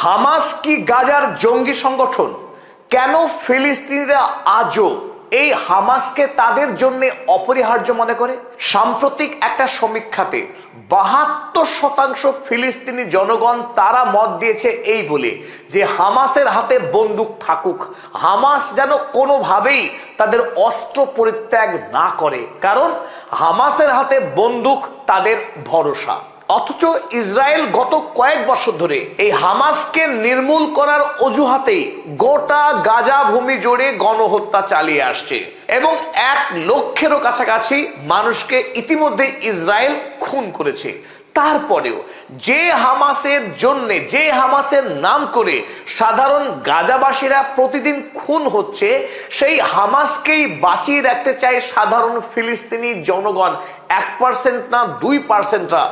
Hamas কি গাজার জঙ্গি সংগঠন? কেন ফিলিস্তিনিরা আজও এই হামাসকে তাদের জন্য অপরিহার্য মনে করে? সাম্প্রতিক একটা সমীক্ষাতে 72% ফিলিস্তিনি জনগণ তারা মত দিয়েছে এই বলে যে হামাসের হাতে বন্দুক থাকুক, হামাস যেন কোনোভাবেই তাদের অস্ত্র পরিত্যাগ না করে, কারণ হামাসের হাতে বন্দুক তাদের ভরসা। অথচ ইসরায়েল গত কয়েক বছর ধরে এই হামাসকে নির্মূল করার অজুহাতেই গোটা গাজা ভূমি জুড়ে গণহত্যা চালিয়ে আসছে এবং 1 লক্ষেরও কাছাকাছি মানুষকে ইতিমধ্যে ইসরায়েল খুন করেছে। তারপরেও যে হামাসের নাম করে সাধারণ গাজাবাসীরা প্রতিদিন খুন হচ্ছে, সেই হামাসকেই বাঁচিয়ে রাখতে চায় সাধারণ ফিলিস্তিনি জনগণ। 1% না 2% না,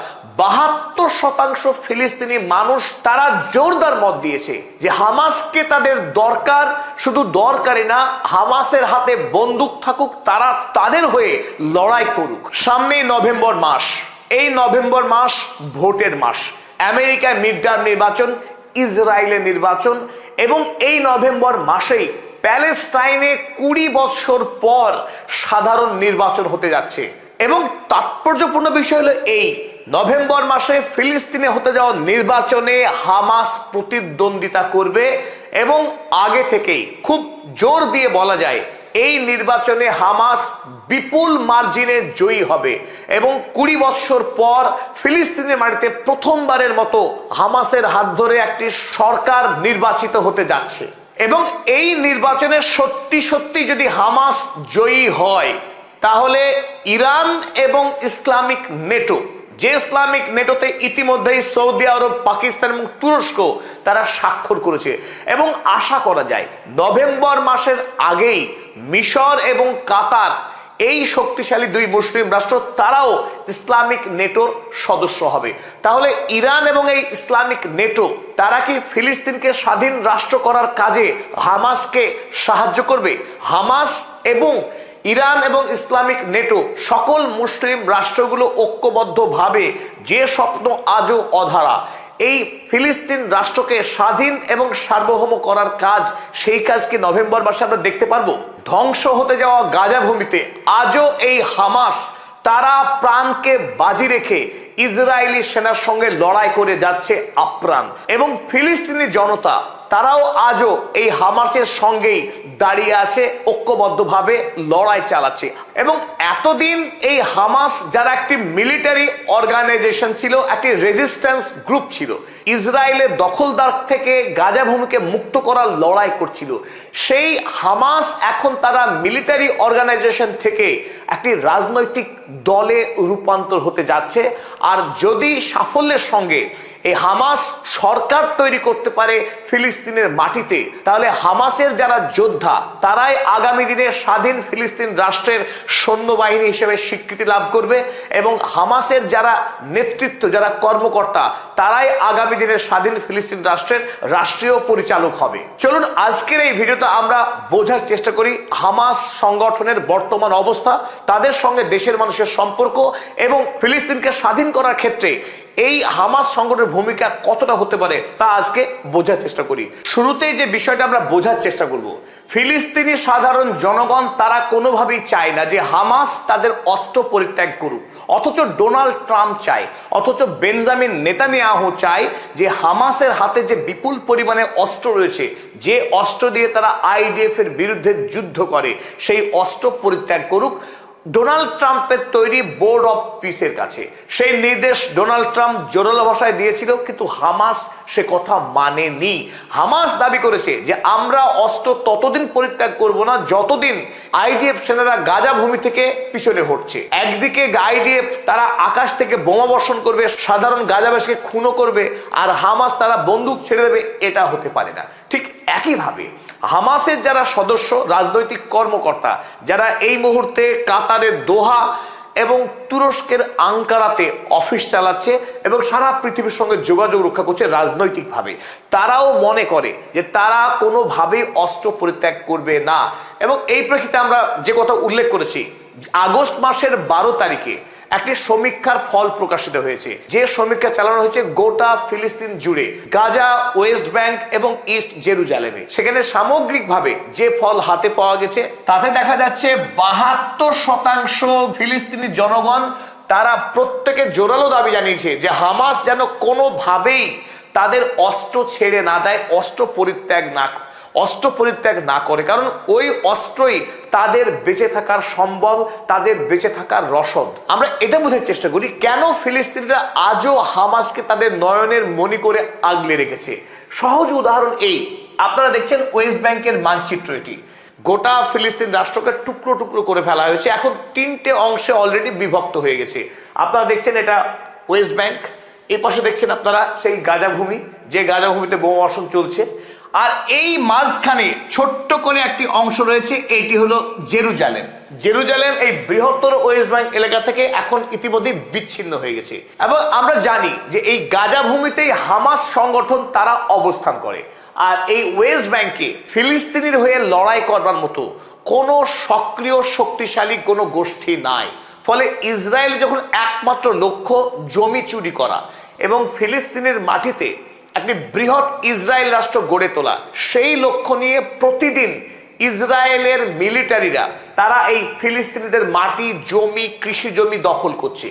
72% ফিলিস্তিনি মানুষ তারা জোরদার মত দিয়েছে যে হামাসকে তাদের দরকার, শুধু দরকারই না, হামাসের হাতে বন্দুক থাকুক, তারা তাদের হয়ে লড়াই করুক। সামনেই নভেম্বর মাস, এই নভেম্বর মাস ভোটের মাস। আমেরিকায় মিডটার্ম নির্বাচন, ইসরায়েলে নির্বাচন, এবং এই নভেম্বর মাসেই প্যালেস্টাইনে 20 বছর পর সাধারণ নির্বাচন হতে যাচ্ছে। এবং তাৎপর্যপূর্ণ বিষয় হলো এই নভেম্বর মাসে ফিলিস্তিনে হতে যাওয়া নির্বাচনে হামাস প্রতিদ্বন্দ্বিতা করবে এবং আগে থেকেই খুব জোর দিয়ে বলা যায় এই নির্বাচনে হামাস বিপুল মার্জিনে জয়ী হবে এবং 20 বছর পর ফিলিস্তিনের মাটিতে প্রথমবারের মতো হামাসের হাত ধরে একটি সরকার নির্বাচিত হতে যাচ্ছে। এবং এই নির্বাচনে সত্যি সত্যি যদি হামাস জয়ী হয়, তাহলে ইরান এবং ইসলামিক নেটো, যে ইসলামিক নেটোতে ইতিমধ্যেই সৌদি আরব, পাকিস্তান এবং তুরস্ক তারা স্বাক্ষর করেছে, এবং আশা করা যায় নভেম্বর মাসের আগেই মিশর এবং কাতার, এই শক্তিশালী 2 মুসলিম রাষ্ট্র, তারাও ইসলামিক নেটোর সদস্য হবে। তাহলে ইরান এবং এই ইসলামিক নেটো তারা কি ফিলিস্তিনকে স্বাধীন রাষ্ট্র করার কাজে হামাসকে সাহায্য করবে? হামাস এবং ইরান এবং ইসলামিক নেটো সকল মুসলিম রাষ্ট্রগুলো ঐক্যবদ্ধভাবে যে স্বপ্ন আজও অধারা, এই ফিলিস্তিন রাষ্ট্রকে স্বাধীন এবং সার্বভৌম করার কাজ, সেই কাজ কি নভেম্বর মাসে আমরা দেখতে পারবো? ধ্বংস হতে যাওয়া গাজা ভূমিতে আজও এই হামাস তারা প্রাণকে বাজি রেখে ইসরায়েলি সেনার সঙ্গে লড়াই করে যাচ্ছে আপ্রাণ, এবং ফিলিস্তিনি জনতা তারাও আজও এই হামাসের সঙ্গেই দাঁড়িয়ে আছে, ঐক্যবদ্ধভাবে লড়াই চালাচ্ছে। এবং এতদিন এই হামাস যারা একটি মিলিটারি অর্গানাইজেশন ছিল, একটি রেজিস্ট্যান্স গ্রুপ ছিল, ইসরায়েলের দখলদার থেকে গাজা ভূমিকে মুক্ত করার লড়াই করছিল, সেই হামাস এখন তারা মিলিটারি অর্গানাইজেশন থেকে একটি রাজনৈতিক দলে রূপান্তর হতে যাচ্ছে। আর যদি সাফল্যের সঙ্গে এই হামাস সরকার তৈরি করতে পারে ফিলিস্তিনের মাটিতে, তাহলে হামাসের যারা যোদ্ধা তারাই আগামী দিনে স্বাধীন ফিলিস্তিন রাষ্ট্রের সৈন্যবাহিনী হিসেবে স্বীকৃতি লাভ করবে, এবং হামাসের যারা নেতৃত্ব, যারা কর্মকর্তা, তারাই আগামী দিনের স্বাধীন ফিলিস্তিন রাষ্ট্রের রাষ্ট্রীয় পরিচালক হবে। চলুন আজকের এই ভিডিওতে আমরা বোঝার চেষ্টা করি হামাস সংগঠনের বর্তমান অবস্থা, তাদের সঙ্গে দেশের মানুষের সম্পর্ক, এবং ফিলিস্তিনকে স্বাধীন করার ক্ষেত্রে এই হামাস সংগঠনের ভূমিকা কতটা হতে পারে তা আজকে বোঝার চেষ্টা করি। শুরুতেই যে বিষয়টা আমরা বোঝার চেষ্টা করব, ফিলিস্তিনি সাধারণ জনগণ তারা কোনোভাবেই চায় না যে হামাস তাদের অস্ত্র পরিত্যাগ করুক, অথচ ডোনাল্ড ট্রাম্প চায়, অথচ বেঞ্জামিন নেতানিয়াহু চায় যে হামাসের হাতে যে বিপুল পরিমাণে অস্ত্র রয়েছে, যে অস্ত্র দিয়ে তারা আইডিএফ এর বিরুদ্ধে যুদ্ধ করে, সেই অস্ত্র পরিত্যাগ করুক ডোনাল্ড ট্রাম্পের তৈরি বোর্ড অফ পিসের কাছে। সেই নির্দেশ ডোনাল্ড ট্রাম্প জোরালো ভাষায় দিয়েছিল, কিন্তু হামাস সে কথা মানেনি। হামাস দাবি করেছে যে আমরা অস্ত্র ততদিন পরিত্যাগ করব না যতদিন আইডিএফ সেনারা গাজা ভূমি থেকে পিছনে হটছে। একদিকে আইডিএফ তারা আকাশ থেকে বোমা বর্ষণ করবে, সাধারণ গাজাবাসীকে খুনও করবে, আর হামাস তারা বন্দুক ছেড়ে দেবে, এটা হতে পারে না। ঠিক একইভাবে হামাসের যারা সদস্য, রাজনৈতিক কর্মকর্তা, যারা এই মুহূর্তে কাতারের দোহা এবং তুরস্কের আঙ্কারাতে অফিস চালাচ্ছে এবং সারা পৃথিবীর সঙ্গে যোগাযোগ রক্ষা করছে রাজনৈতিকভাবে, তারাও মনে করে যে তারা কোনোভাবেই অস্ত্র পরিত্যাগ করবে না। এবং এই প্রেক্ষিতে আমরা যে কথা উল্লেখ করেছি, আগস্ট মাসের 12 তারিখে একটি সমীক্ষার ফল প্রকাশিত হয়েছে, যে সমীক্ষা চালানো হয়েছে গোটা ফিলিস্তিন জুড়ে, গাজা, ওয়েস্ট ব্যাংক এবং ইস্ট জেরুজালেমে। সেখানে সামগ্রিকভাবে যে ফল হাতে পাওয়া গেছে তাতে দেখা যাচ্ছে 72% ফিলিস্তিনি জনগণ তারা প্রত্যেকে জোরালো দাবি জানিয়েছে যে হামাস যেন কোনোভাবেই তাদের অস্ত্র ছেড়ে না দেয়, অস্ত্র পরিত্যাগ না করে, কারণ ওই অস্ত্রই তাদের বেঁচে থাকার সম্বল, তাদের বেঁচে থাকার রসদ। আমরা এটা বোঝার চেষ্টা করি কেন ফিলিস্তিনিরা আজও হামাসকে তাদের নয়নের মণি করে আগলে রেখেছে। সহজ উদাহরণ এই, আপনারা দেখছেন ওয়েস্ট ব্যাংকের মানচিত্র, এটি গোটা ফিলিস্তিন রাষ্ট্রকে টুকরো টুকরো করে ফেলা হয়েছে, এখন 3টে অংশে অলরেডি বিভক্ত হয়ে গেছে। আপনারা দেখছেন এটা ওয়েস্ট ব্যাংক, এই পাশে দেখছেন আপনারা সেই গাজা ভূমি, যে গাজা ভূমিতে বোমাবর্ষণ চলছে, আর এই মাঝখানে ছোট্ট করে একটি অংশ রয়েছে, এটি হলো জেরুজালেম। জেরুজালেম এই বৃহত্তর ওয়েস্ট ব্যাংক এলাকা থেকে এখন ইতিমধ্যে বিচ্ছিন্ন হয়ে গেছে, এবং আমরা জানি যে এই গাজা ভূমিতেই হামাস সংগঠন তারা অবস্থান করে। আর এই ওয়েস্ট ব্যাংকে ফিলিস্তিনির হয়ে লড়াই করবার মতো কোনো সক্রিয় শক্তিশালী কোনো গোষ্ঠী নাই। ফলে ইসরায়েল যখন একমাত্র লক্ষ্য জমি চুরি করা এবং ফিলিস্তিনের মাটিতে একটি বৃহৎ ইসরায়েল রাষ্ট্র গড়ে তোলা, সেই লক্ষ্য নিয়ে প্রতিদিন ইসরায়েলের মিলিটারিরা তারা এই ফিলিস্তিনিদের মাটি, জমি, কৃষি জমি দখল করছে।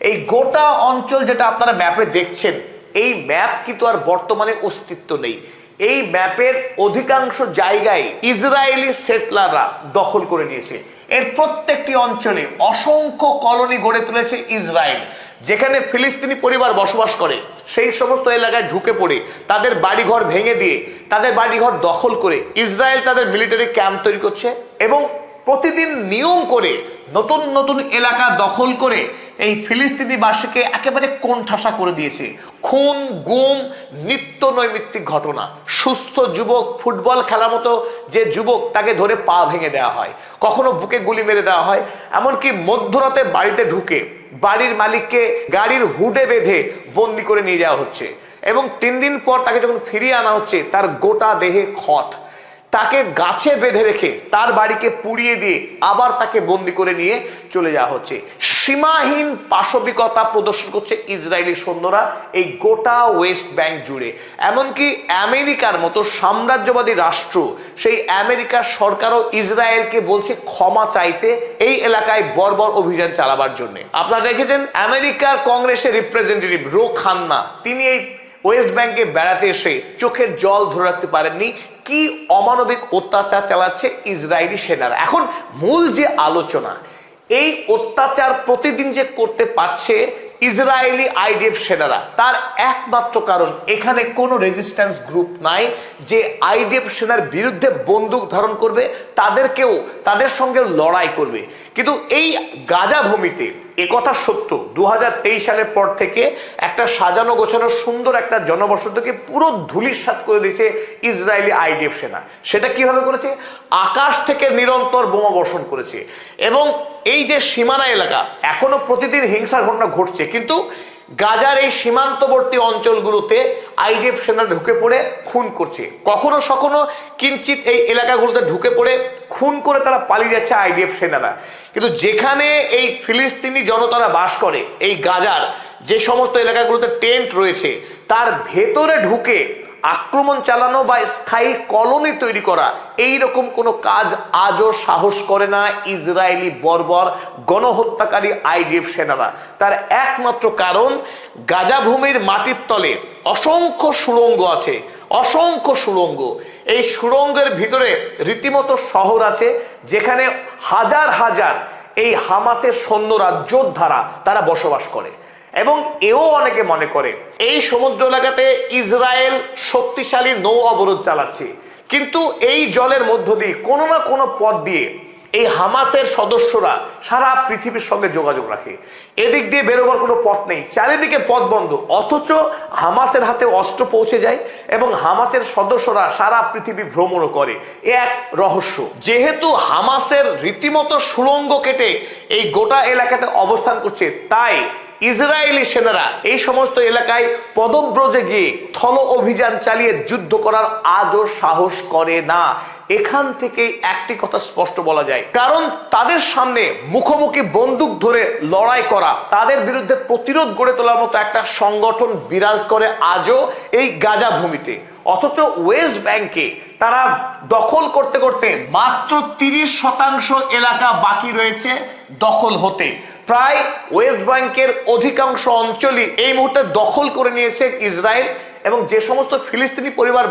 এই গোটা অঞ্চল যেটা আপনারা ম্যাপে দেখছেন, এই ম্যাপ কিন্তু আর বর্তমানে অস্তিত্ব নেই। এই ম্যাপের অধিকাংশ জায়গায় ইসরায়েলি সেটলাররা দখল করে নিয়েছে। এর প্রত্যেকটি অঞ্চলে অসংখ্য কলোনি গড়ে তুলেছে ইসরায়েল, যেখানে ফিলিস্তিনি পরিবার বসবাস করে। সেই সমস্ত এলাকায় ঢুকে পড়ে তাদের বাড়িঘর ভেঙে দিয়ে, তাদের বাড়িঘর দখল করে ইসরায়েল তাদের মিলিটারি ক্যাম্প তৈরি করছে, এবং প্রতিদিন নিয়ম করে নতুন নতুন এলাকা দখল করে এই ফিলিস্তিনিবাসীকে একেবারে কোণঠাসা করে দিয়েছে। খুন, গুম, নিত্য নৈমিত্তিক ঘটনা। সুস্থ যুবক, ফুটবল খেলার মতো যে যুবক, তাকে ধরে পা ভেঙে দেওয়া হয়, কখনো বুকে গুলি মেরে দেওয়া হয়, এমনকি মধ্যরাতে বাড়িতে ঢুকে বাড়ির মালিককে গাড়ির হুডে বেঁধে বন্দি করে নিয়ে যাওয়া হচ্ছে, এবং 3 দিন পর তাকে যখন ফিরিয়ে আনা হচ্ছে তার গোটা দেহে ক্ষত। তাকে গাছে বেঁধে রেখে তার বাড়িকে পুড়িয়ে দিয়ে আবার তাকে বন্দি করে নিয়ে চলে যাওয়া হচ্ছে। সীমাহীন পাশবিকতা প্রদর্শন করছে ইসরায়েলি সৈন্যরা এই গোটা ওয়েস্ট ব্যাংক জুড়ে। এমনকি আমেরিকার মতো সাম্রাজ্যবাদী রাষ্ট্র, সেই আমেরিকার সরকারও ইসরায়েলকে বলছে ক্ষমা চাইতে এই এলাকায় বর্বর অভিযান চালাবার জন্য। আপনারা দেখেছেন আমেরিকার কংগ্রেসের রিপ্রেজেন্টেটিভ রো খান্না, তিনি এই ওয়েস্ট ব্যাংকে বেড়াতে এসে চোখের জল ধরে রাখতে পারেননি কি অমানবিক অত্যাচার চালাচ্ছে ইসরায়েলি সেনারা। এখন মূল যে আলোচনা, এই অত্যাচার প্রতিদিন যে করতে পারছে ইসরায়েলি আইডিএফ সেনারা, তার একমাত্র কারণ এখানে কোনো রেজিস্ট্যান্স গ্রুপ নাই যে আইডিএফ সেনার বিরুদ্ধে বন্দুক ধারণ করবে, তাদের সঙ্গে লড়াই করবে। কিন্তু এই গাজা ভূমিতে একথা সত্য, 2023 সালের পর থেকে একটা সাজানো গোছানো সুন্দর একটা জনবসতিকে পুরো ধূলিসাৎ করে দিয়েছে ইসরায়েলি আইডিএফ সেনা। সেটা কিভাবে করেছে? আকাশ থেকে নিরন্তর বোমা বর্ষণ করেছে, এবং এই যে সীমানা এলাকা, এখনো প্রতিদিন হিংসার ঘটনা ঘটছে, কিন্তু গাজার এই সীমান্তবর্তী অঞ্চলগুলোতে আইডিএফ সেনা ঢুকে পড়ে খুন করছে। কখনো সখনো কিঞ্চিত এই এলাকাগুলোতে ঢুকে পড়ে খুন করে তারা পালিয়ে যাচ্ছে আইডিএফ সেনারা। কিন্তু যেখানে এই ফিলিস্তিনি জনতারা বাস করে, এই গাজার যে সমস্ত এলাকাগুলোতে টেন্ট রয়েছে, তার ভেতরে ঢুকে আক্রমণ চালানো বা স্থায়ী কলোনি তৈরি করা, এই রকম কোনো কাজ আজও সাহস করে না ইসরায়েলি বর্বর গণহত্যাকারী আইডিএফ সেনারা। তার একমাত্র কারণ, গাজা ভূমির মাটির তলে অসংখ্য সুড়ঙ্গ আছে, অসংখ্য সুড়ঙ্গ। এই সুড়ঙ্গের ভিতরে রীতিমতো শহর আছে, যেখানে হাজার হাজার এই হামাসের সৈন্যরা, যোদ্ধারা তারা বসবাস করে। এবং এও অনেকে মনে করে এই সমুদ্র এলাকাতে ইসরায়েল শক্তিশালী নৌ অবরোধ চালাচ্ছে, কিন্তু এই জলের মধ্য দিয়ে কোনো না কোনো পথ দিয়ে এই হামাসের সদস্যরা সারা পৃথিবীর সঙ্গে যোগাযোগ রাখে। এদিক দিয়ে বেরোবার কোনো পথ নেই, চারিদিকে পথ বন্ধ, অথচ হামাসের হাতে অস্ত্র পৌঁছে যায় এবং হামাসের সদস্যরা সারা পৃথিবী ভ্রমণ করে। এ এক রহস্য। যেহেতু হামাসের রীতিমতো সুড়ঙ্গ কেটে এই গোটা এলাকাতে অবস্থান করছে, তাই ইসরায়েলি সেনারা এই সমস্ত এলাকায় পদব্রজে গিয়ে স্থল অভিযান চালিয়ে যুদ্ধ করার আজও সাহস করে না। এখান থেকে একটি কথা স্পষ্ট বলা যায়, কারণ তাদের সামনে মুখোমুখি বন্দুক ধরে লড়াই করা, তাদের বিরুদ্ধে প্রতিরোধ গড়ে তোলার মতো একটা সংগঠন বিরাজ করে আজও এই গাজা ভূমিতে। অথচ ওয়েস্ট ব্যাংকে তারা দখল করতে করতে মাত্র 30% এলাকা বাকি রয়েছে দখল হতে। প্রায় ওয়েস্ট ব্যাংকের অধিকাংশ অঞ্চলই এই মুহূর্তে দখল করে নিয়েছে ইসরায়েল, এবং যে সমস্ত ফিলিস্তিনি পরিবার